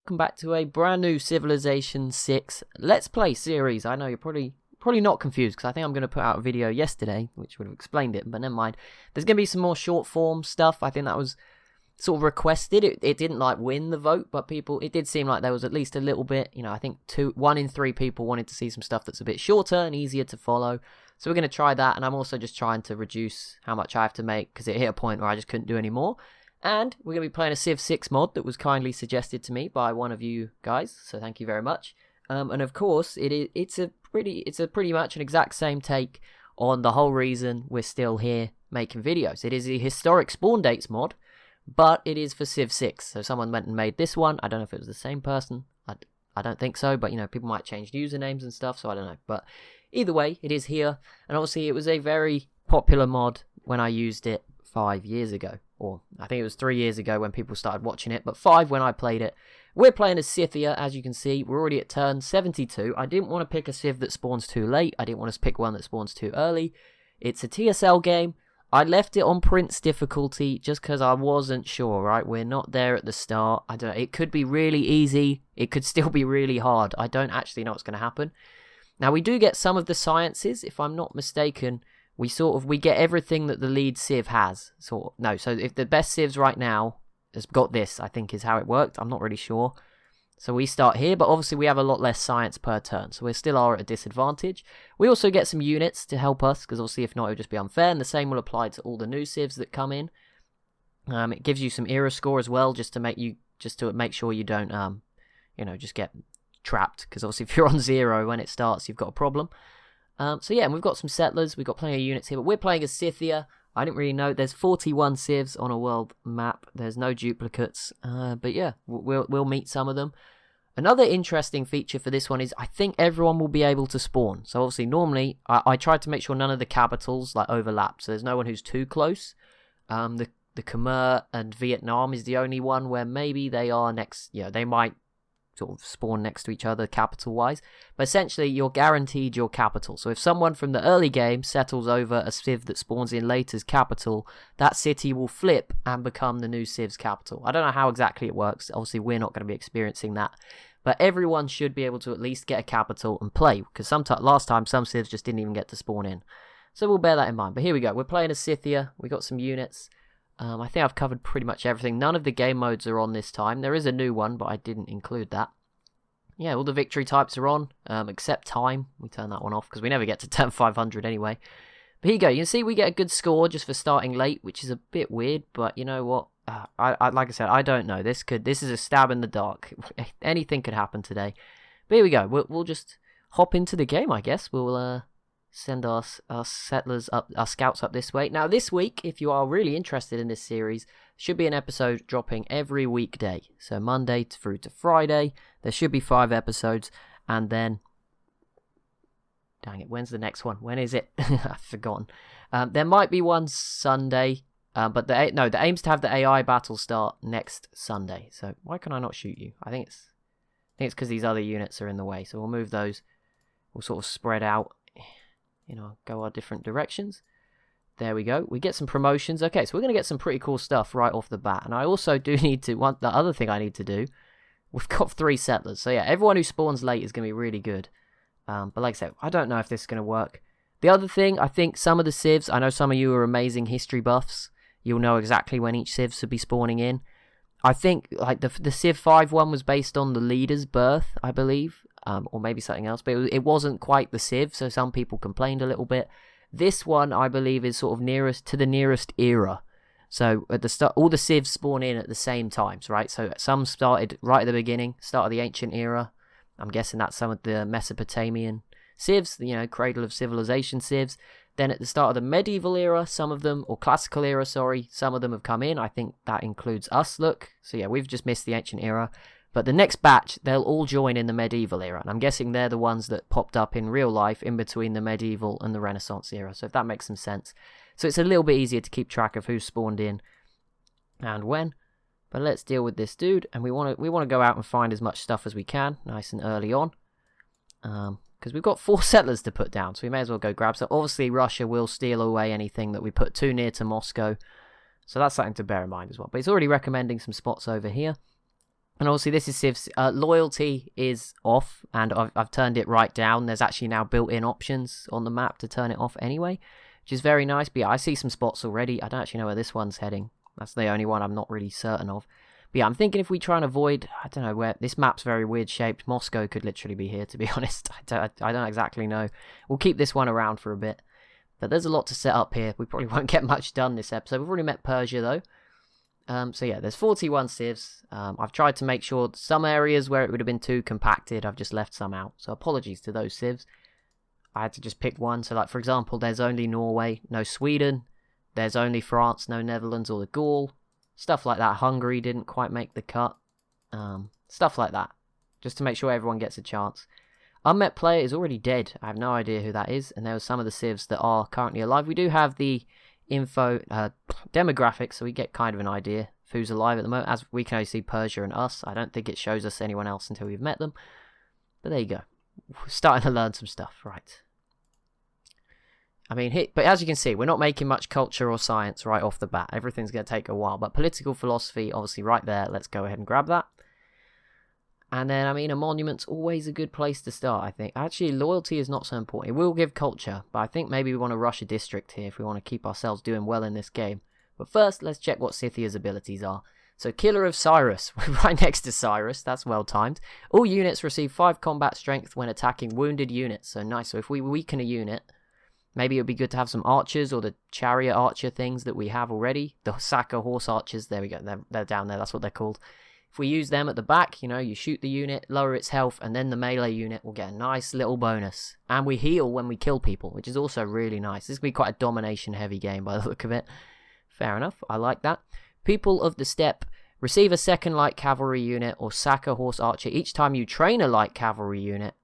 welcome back to a brand new Civilization 6 Let's Play series. I know you're probably not confused, because I think I'm going to put out a video yesterday, which would have explained it, but never mind. There's going to be some more short form stuff. I think that was sort of requested. It didn't like win the vote, but it did seem like there was at least a little bit, I think 1 in 3 people wanted to see some stuff that's a bit shorter and easier to follow. So we're going to try that, and I'm also just trying to reduce how much I have to make, because it hit a point where I just couldn't do any more. And we're going to be playing a Civ 6 mod that was kindly suggested to me by one of you guys, so thank you very much. And of course, it's a pretty much an exact same take on the whole reason we're still here making videos. It is a historic spawn dates mod, but it is for Civ 6. So someone went and made this one. I don't know if it was the same person. I don't think so, but people might change usernames and stuff, so I don't know. But either way, it is here, and obviously it was a very popular mod when I used it 5 years ago. Or I think it was 3 years ago when people started watching it, but 5 when I played it. We're playing as Sycthia, as you can see. We're already at turn 72. I didn't want to pick a Civ that spawns too late. I didn't want to pick one that spawns too early. It's a TSL game. I left it on Prince difficulty just because I wasn't sure, right? We're not there at the start. I don't know. It could be really easy. It could still be really hard. I don't actually know what's going to happen. Now, we do get some of the sciences, if I'm not mistaken. We get everything that the lead Civ has. So if the best Civs right now has got this, I think is how it worked. I'm not really sure. So we start here, but obviously we have a lot less science per turn, so we still are at a disadvantage. We also get some units to help us, because obviously if not it would just be unfair, and the same will apply to all the new Civs that come in. It gives you some era score as well, just to make sure you don't just get trapped, because obviously if you're on 0 when it starts, you've got a problem. So yeah, and we've got some settlers, we've got plenty of units here, but we're playing as Sycthia. I didn't really know. There's 41 Civs on a world map. There's no duplicates, but yeah, we'll meet some of them. Another interesting feature for this one is I think everyone will be able to spawn. So obviously normally I tried to make sure none of the capitals overlap, so there's no one who's too close. The Khmer and Vietnam is the only one where maybe they are next. They might sort of spawn next to each other capital wise, but essentially you're guaranteed your capital. So if someone from the early game settles over a Civ that spawns in later's capital, that city will flip and become the new Civ's capital. I don't know how exactly it works. Obviously we're not going to be experiencing that, but everyone should be able to at least get a capital and play, because last time some Civs just didn't even get to spawn in. So we'll bear that in mind. But here we go, we're playing as Sycthia. We got some units. I think I've covered pretty much everything. None of the game modes are on this time. There is a new one, but I didn't include that. Yeah, all the victory types are on, except time. We turn that one off, because we never get to turn 500 anyway. But here you go. You can see we get a good score just for starting late, which is a bit weird, but you know what? Like I said, I don't know. This is a stab in the dark. Anything could happen today. But here we go. We'll just hop into the game, I guess. We'll send our settlers up, our scouts up this way. Now, this week, if you are really interested in this series, should be an episode dropping every weekday. So Monday through to Friday, there should be 5 episodes, and then, dang it, when's the next one? When is it? I've forgotten. There might be one Sunday, but the aim's to have the AI battle start next Sunday. So why can I not shoot you? I think it's because these other units are in the way. So we'll move those. We'll sort of spread out. Go our different directions. There we go. We get some promotions. Okay, so we're going to get some pretty cool stuff right off the bat. And I also do need to, the other thing I need to do, we've got 3 settlers. So yeah, everyone who spawns late is going to be really good. But like I said, I don't know if this is going to work. The other thing, I think some of the Civs, I know some of you are amazing history buffs. You'll know exactly when each Civ should be spawning in. I think the Civ 5 one was based on the leader's birth, I believe. Or maybe something else, but it wasn't quite the Civ, so some people complained a little bit. This one, I believe, is sort of nearest to the nearest era. So at the start, all the Civs spawn in at the same times, right? So some started right at the beginning, start of the ancient era. I'm guessing that's some of the Mesopotamian Civs, cradle of civilization Civs. Then at the start of the medieval era, some of them, or classical era, sorry, some of them have come in. I think that includes us, look. So yeah, we've just missed the ancient era. But the next batch, they'll all join in the medieval era. And I'm guessing they're the ones that popped up in real life in between the medieval and the Renaissance era. So if that makes some sense. So it's a little bit easier to keep track of who's spawned in and when. But let's deal with this dude. And we want to go out and find as much stuff as we can, nice and early on. Because we've got 4 settlers to put down. So we may as well go grab some. Obviously, Russia will steal away anything that we put too near to Moscow. So that's something to bear in mind as well. But it's already recommending some spots over here. And obviously this is Civ's loyalty is off, and I've turned it right down. There's actually now built-in options on the map to turn it off anyway, which is very nice. But yeah, I see some spots already. I don't actually know where this one's heading. That's the only one I'm not really certain of. But yeah, I'm thinking if we try and avoid, I don't know where, this map's very weird shaped. Moscow could literally be here, to be honest. I don't exactly know. We'll keep this one around for a bit. But there's a lot to set up here. We probably won't get much done this episode. We've already met Persia, though. So yeah, there's 41 civs. I've tried to make sure some areas where it would have been too compacted, I've just left some out. So apologies to those civs. I had to just pick one. So like, for example, there's only Norway, no Sweden. There's only France, no Netherlands or the Gaul. Stuff like that. Hungary didn't quite make the cut. Stuff like that. Just to make sure everyone gets a chance. Unmet player is already dead. I have no idea who that is. And there are some of the civs that are currently alive. We do have the info demographics, so we get kind of an idea of who's alive at the moment. As we can only see Persia and us. I don't think it shows us anyone else until we've met them. But there you go. We're starting to learn some stuff. Right. I mean, but as you can see, we're not making much culture or science right off the bat. Everything's going to take a while. But political philosophy, obviously right there. Let's go ahead and grab that. And then, I mean, a monument's always a good place to start, I think. Actually, loyalty is not so important. It will give culture, but I think maybe we want to rush a district here if we want to keep ourselves doing well in this game. But first, let's check what Sycthia's abilities are. So, Killer of Cyrus. We're right next to Cyrus. That's well timed. All units receive 5 combat strength when attacking wounded units. So, nice. So, if we weaken a unit, maybe it would be good to have some archers or the chariot archer things that we have already. The Saka horse archers. There we go. They're down there. That's what they're called. If we use them at the back, you know, you shoot the unit, lower its health, and then the melee unit will get a nice little bonus. And we heal when we kill people, which is also really nice. This is going to be quite a domination-heavy game by the look of it. Fair enough. I like that. People of the Steppe receive a second light cavalry unit or sack a horse archer each time you train a light cavalry unit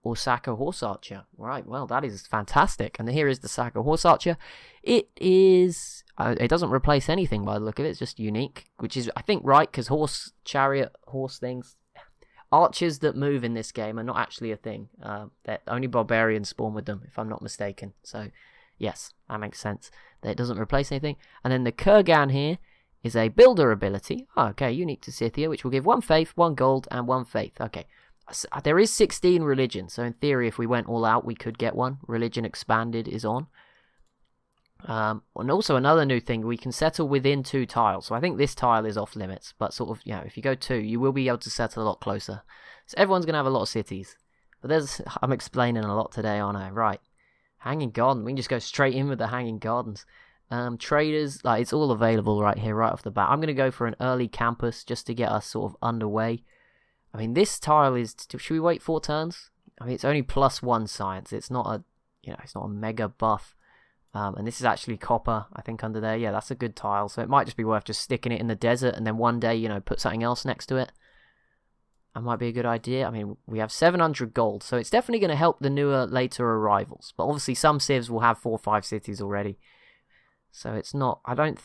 or sack a horse archer. Right, well, that is fantastic. And here is the sack a horse archer. It is... it doesn't replace anything by the look of it. It's just unique, which is, I think, right, because horse, chariot, horse things, archers that move in this game are not actually a thing. That only barbarians spawn with them, if I'm not mistaken. So, yes, that makes sense. That it doesn't replace anything. And then the Kurgan here is a builder ability. Oh, okay, unique to Sycthia, which will give 1 faith, 1 gold, and 1 faith. Okay. There is 16 religion, so in theory, if we went all out, we could get one. Religion expanded is on. And also another new thing, we can settle within 2 tiles. So I think this tile is off limits, but sort of, you know, if you go 2, you will be able to settle a lot closer. So everyone's going to have a lot of cities. But I'm explaining a lot today, aren't I? Right. Hanging Garden. We can just go straight in with the Hanging Gardens. Traders, like, it's all available right here, right off the bat. I'm going to go for an early campus just to get us sort of underway. I mean, this tile is... Should we wait 4 turns? I mean, it's only +1 science. It's not a, you know, it's not a mega buff. And this is actually copper, I think, under there. Yeah, that's a good tile. So it might just be worth just sticking it in the desert and then one day, you know, put something else next to it. That might be a good idea. I mean, we have 700 gold, so it's definitely going to help the newer, later arrivals. But obviously, some civs will have 4 or 5 cities already. So it's not. I don't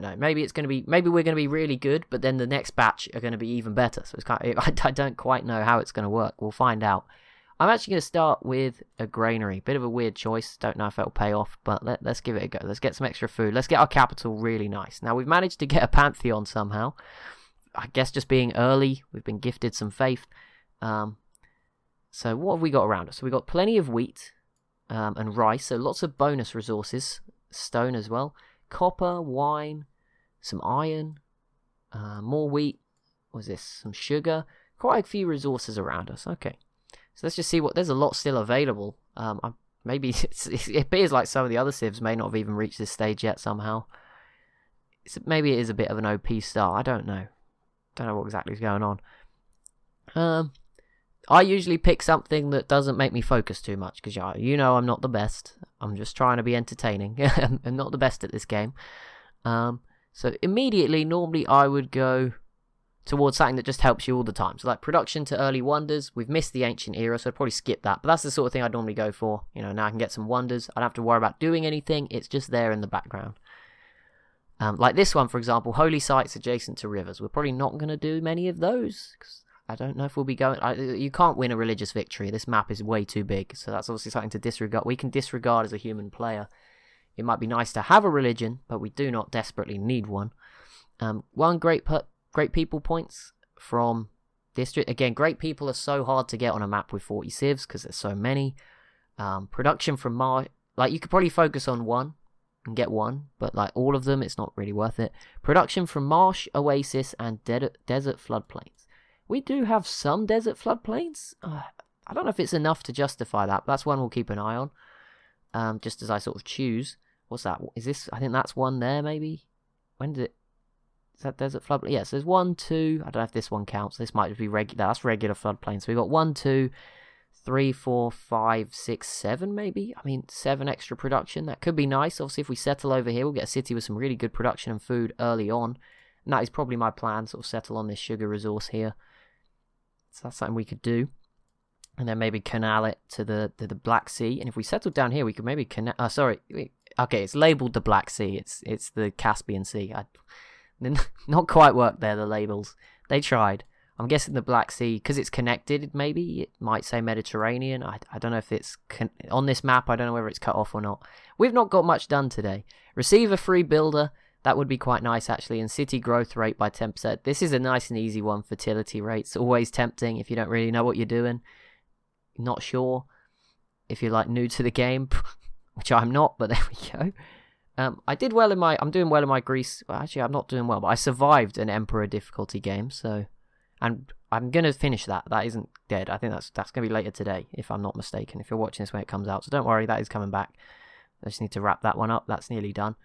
know. Maybe it's going to be. Maybe we're going to be really good, but then the next batch are going to be even better. So it's kind of, I don't quite know how it's going to work. We'll find out. I'm actually going to start with a granary. Bit of a weird choice. Don't know if it'll pay off, but let's give it a go. Let's get some extra food. Let's get our capital really nice. Now, we've managed to get a Pantheon somehow. I guess just being early, we've been gifted some faith. So what have we got around us? So we've got plenty of wheat and rice, so lots of bonus resources. Stone as well. Copper, wine, some iron, more wheat. What's this? Some sugar. Quite a few resources around us. Okay. So let's just see what... There's a lot still available. Maybe it appears like some of the other civs may not have even reached this stage yet somehow. Maybe it is a bit of an OP start. I don't know. Don't know what exactly is going on. I usually pick something that doesn't make me focus too much, because you know I'm not the best. I'm just trying to be entertaining. I'm not the best at this game. So immediately, normally I would go towards something that just helps you all the time. So like production to early wonders. We've missed the ancient era, so I'd probably skip that. But that's the sort of thing I'd normally go for. You know, now I can get some wonders. I don't have to worry about doing anything. It's just there in the background. Like this one, for example, holy sites adjacent to rivers. We're probably not going to do many of those, because I don't know if we'll be going... you can't win a religious victory. This map is way too big, so that's obviously something to disregard. We can disregard as a human player. It might be nice to have a religion, but we do not desperately need one. 1 great people points from district. Again, great people are so hard to get on a map with 40 civs because there's so many. Production from Marsh, like you could probably focus on one and get one, but like all of them, it's not really worth it. Production from marsh, oasis, and desert floodplains. We do have some desert floodplains. I don't know if it's enough to justify that, but that's one we'll keep an eye on. Just as I sort of choose. What's that? Is this? I think that's one there, maybe. When did it? Is that desert floodplain? Yes, there's 1, 2. I don't know if this one counts. This might just be regular. That's regular floodplain. So we've got 1, 2, 3, 4, 5, 6, 7, maybe. I mean, 7 extra production. That could be nice. Obviously, if we settle over here, we'll get a city with some really good production and food early on. And that is probably my plan. Sort of settle on this sugar resource here. So that's something we could do. And then maybe canal it to the Black Sea. And if we settle down here, we could maybe canal... Okay, it's labelled the Black Sea. It's the Caspian Sea. Not quite worked there, the labels. They tried. I'm guessing the Black Sea, because it's connected, maybe it might say Mediterranean. I don't know if it's... on this map, I don't know whether it's cut off or not. We've not got much done today. Receive a free builder. That would be quite nice, actually. And city growth rate by 10%. This is a nice and easy one. Fertility rates. Always tempting if you don't really know what you're doing. Not sure if you're like new to the game, which I'm not, but there we go. I did well in my... I'm doing well in my Greece... Well, actually, I'm not doing well, but I survived an Emperor difficulty game, so... And I'm going to finish that. That isn't dead. I think that's going to be later today, if I'm not mistaken, if you're watching this when it comes out. So don't worry, that is coming back. I just need to wrap that one up. That's nearly done.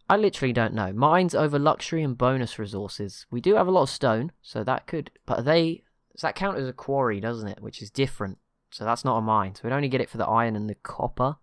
I literally don't know. Mines over luxury and bonus resources. We do have a lot of stone, so that could... But they... Does that count as a quarry, doesn't it? Which is different. So that's not a mine. So we'd only get it for the iron and the copper.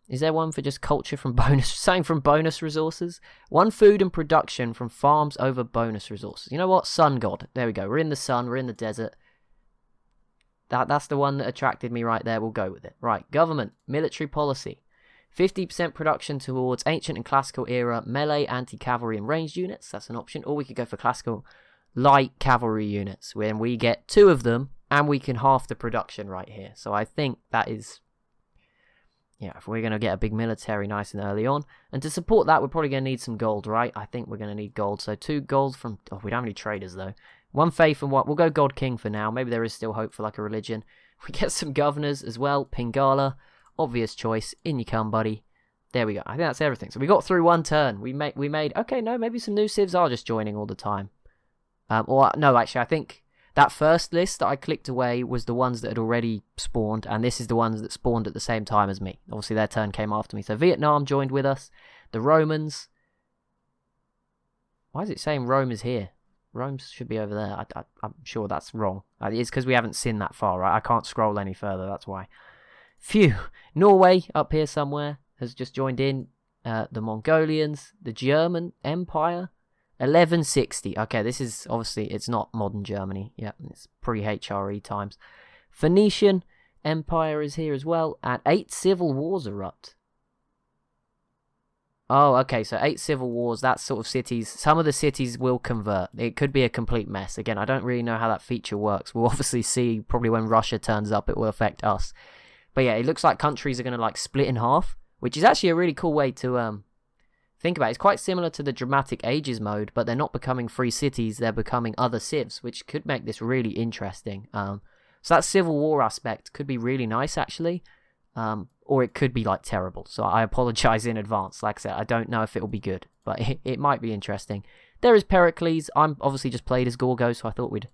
Is there one for just culture from bonus? Something from bonus resources? One food and production from farms over bonus resources. You know what? Sun God. There we go. We're in the sun. We're in the desert. That's the one that attracted me right there. We'll go with it. Right. Government. Military policy. 50% production towards ancient and classical era melee, anti-cavalry and ranged units. That's an option. Or we could go for classical light cavalry units. When we get 2 of them. And we can half the production right here. So I think that is... Yeah, if we're going to get a big military nice and early on. And to support that, we're probably going to need some gold, right? I think we're going to need gold. So 2 gold from... Oh, we don't have any traders, though. 1 faith and what? We'll go God King for now. Maybe there is still hope for like a religion. We get some governors as well. Pingala. Obvious choice. In you come, buddy. There we go. I think that's everything. So we got through 1 turn. We made... Okay, no, maybe some new civs are just joining all the time. Or, no, actually, I think... That first list that I clicked away was the ones that had already spawned, and this is the ones that spawned at the same time as me. Obviously, their turn came after me. So Vietnam joined with us. The Romans. Why is it saying Rome is here? Rome should be over there. I'm sure that's wrong. It's because we haven't seen that far, right? I can't scroll any further, that's why. Phew. Norway, up here somewhere, has just joined in. The Mongolians. The German Empire. 1160. Okay, this is obviously, it's not modern Germany. Yeah, it's pre-HRE times. Phoenician Empire is here as well. And 8 civil wars erupt. Oh, okay, so 8 civil wars. That's sort of cities. Some of the cities will convert. It could be a complete mess. Again, I don't really know how that feature works. We'll obviously see probably when Russia turns up, it will affect us. But yeah, it looks like countries are going to like split in half, which is actually a really cool way to... Think about it. It's quite similar to the Dramatic Ages mode, but they're not becoming free cities, they're becoming other civs, which could make this really interesting. So that civil war aspect could be really nice, actually, or it could be, like, terrible. So I apologize in advance. Like I said, I don't know if it will be good, but it might be interesting. There is Pericles. I'm obviously just played as Gorgo, so I thought we'd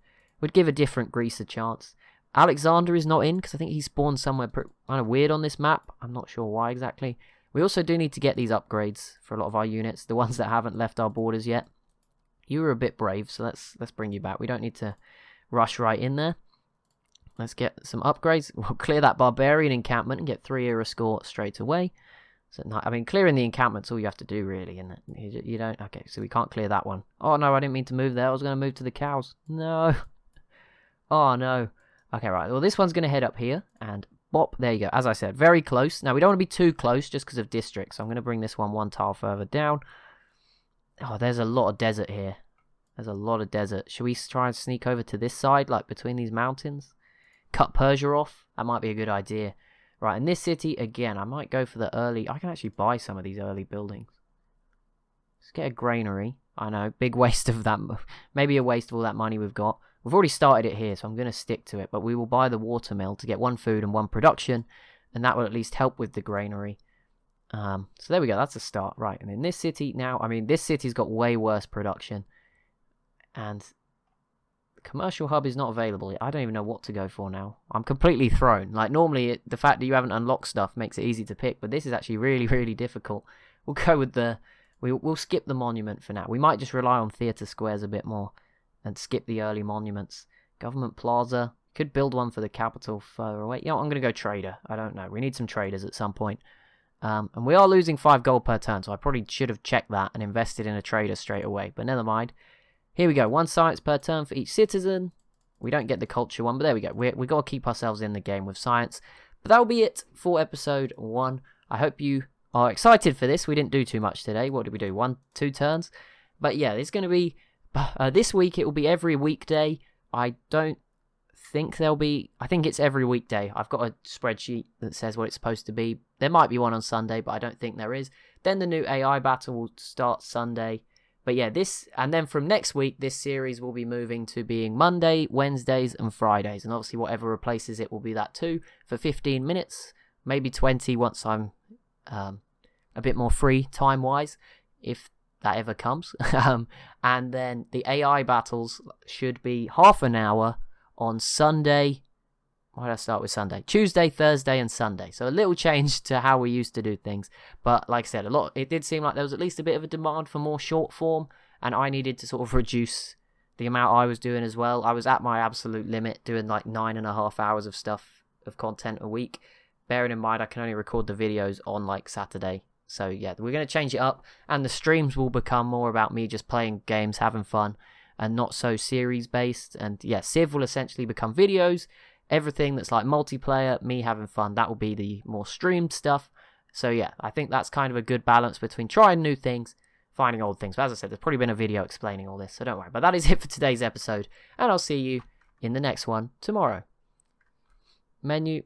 give a different Greece a chance. Alexander is not in, because I think he spawned somewhere kind of weird on this map. I'm not sure why exactly. We also do need to get these upgrades for a lot of our units, the ones that haven't left our borders yet. You were a bit brave, so let's bring you back. We don't need to rush right in there. Let's get some upgrades. We'll clear that barbarian encampment and get 3 era score straight away. So, I mean, clearing the encampment's all you have to do, really, isn't it? You don't... Okay, so we can't clear that one. Oh, no, I didn't mean to move there. I was going to move to the cows. No. Oh, no. Okay, right. Well, this one's going to head up here, and... Bop, there you go. As I said, very close. Now, we don't want to be too close just because of districts. So I'm going to bring this one tile further down. Oh, there's a lot of desert here. There's a lot of desert. Should we try and sneak over to this side, like between these mountains? Cut Persia off? That might be a good idea. Right, in this city, again, I might go for the early... I can actually buy some of these early buildings. Let's get a granary. I know, big waste of that. Maybe a waste of all that money we've got. We've already started it here, so I'm going to stick to it. But we will buy the watermill to get 1 food and 1 production, and that will at least help with the granary. So there we go. That's a start, right? And in this city now, I mean, this city's got way worse production, and the commercial hub is not available. I don't even know what to go for now. I'm completely thrown. Like normally, the fact that you haven't unlocked stuff makes it easy to pick, but this is actually really, really difficult. We'll go with the. We'll skip the monument for now. We might just rely on theatre squares a bit more and skip the early monuments. Government Plaza. Could build one for the capital further away. You know, I'm going to go trader. I don't know. We need some traders at some point. And we are losing 5 gold per turn, so I probably should have checked that and invested in a trader straight away. But never mind. Here we go. 1 science per turn for each citizen. We don't get the culture one, but there we go. We got to keep ourselves in the game with science. But that will be it for episode 1. I hope you are excited for this. We didn't do too much today. What did we do? 1, 2 turns? But yeah, it's going to be... this week it will be every weekday. I don't think there'll be... I think it's every weekday. I've got a spreadsheet that says what it's supposed to be. There might be one on Sunday, but I don't think there is. Then the new AI battle will start Sunday. But yeah, and then from next week, this series will be moving to being Monday, Wednesdays, and Fridays. And obviously whatever replaces it will be that too, for 15 minutes, maybe 20 once I'm a bit more free time-wise, if that ever comes. And then the AI battles should be half an hour on Sunday. Why did I start with Sunday? Tuesday, Thursday, and Sunday. So a little change to how we used to do things. But like I said, it did seem like there was at least a bit of a demand for more short form, and I needed to sort of reduce the amount I was doing as well. I was at my absolute limit, doing like 9.5 hours of content a week. Bearing in mind, I can only record the videos on like Saturday. So yeah, we're going to change it up, and the streams will become more about me just playing games, having fun, and not so series based. And yeah, Civ will essentially become videos. Everything that's like multiplayer, me having fun, that will be the more streamed stuff. So yeah, I think that's kind of a good balance between trying new things, finding old things. But as I said, there's probably been a video explaining all this, so don't worry. But that is it for today's episode, and I'll see you in the next one tomorrow. Menu.